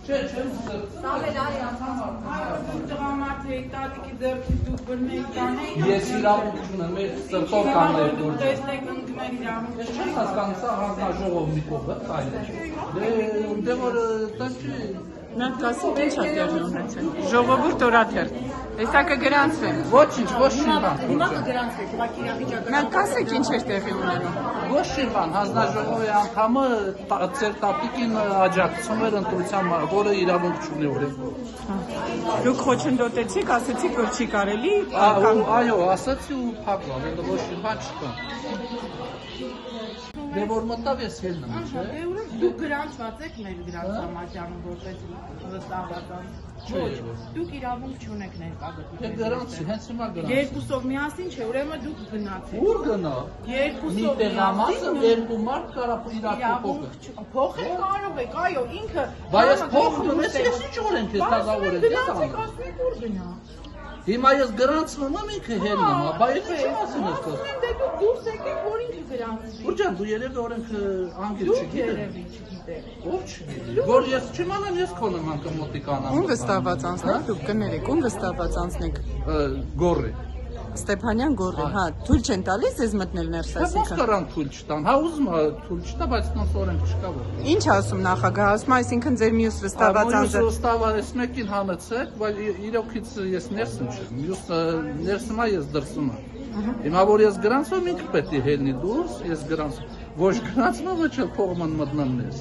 Չէ, ես իրավունք չունեմ, մեր սրտով կաններ գործ։ Ես չեմ հասկանում, սա հանձնաժողով մի կողը, այլ դե որ դա չի։ Նա կասի ինչ է տեղի ունեցել։ Ժողովուրդ օրաթեր։ Հեսա կգրանցվեն։ Ոչինչ, ոչ մի բան։ Հիմա կգրանցվեք, հիմա իրավիճակը։ Նա կասեք ինչ է տեղի ունենում։ Ոչ մի բան, հանձնաժողովի անդամը ծեր տատիկին աջակցում էր ընտրության, որը իրավունք չունի օրենքով։ Դուք խոչընդոտեցիք, ասացիք, որ չի կարելի։ Այո, ասացի ու փակվա, ոչ մի բան չկա։ Դե որ մտավ ես հելնում, չէ՞։ Դուք գրանցված եք մեր գրանցամատյանում որպես վստահական։ Ոչ, դուք իրավունք չունեք ներկա գտնվել։ Դե գրանցի, հենց հիմա գրանցի։ Երկուսով միասին չէ, ուրեմն դուք գնացեք։ Ուր գնա։ Մի տեղամասը երկու մարդ կարա իրար փոխել։ Փոխել կարող եք, այո, ինքը։ Բայց փոխում ես ինչ օրենք ես դազավորել, ես ասեք, ասեք ուր գնա։ Հիմա ես գրանցվում եմ ինքը հելնում, բայց ինչ ասում ես դու։ Դե դուք դուրս եկեք, որ ինքը գրանցվի։ Ուրջան, դու երևի օրենքը անգիր չգիտես։ Երևի չգիտեք։ Ով չգիտի։ Որ ես չիմանամ, ես քոնեմ անգամ մոտիկանամ։ Ում վստահված անձնեք, դուք կներեք, ում վստահված անձնեք։ Գորի։ Ստեփանյան Գորի, հա, թույլ չեն տալիս ես մտնել ներս Ո՞վ այսինքն։ կարան թույլ չտան։ Հա ուզում թույլ չտա, բայց նոց օրենք չկա որ։ Ինչ ասում նախագահ, ասում այսինքն ձեր մյուս վստահված անձը։ Վստահված մեկին հանեցեք, բայց իրոքից ես ներսում չեմ։ Մյուսը ներսում է, ես դրսում եմ։ Հիմա որ ես գրանցում ինքը պետք է հելնի դուրս, ես գրանցում։ Ոչ գրանցում, ոչ էլ փողման մտնեմ ներս։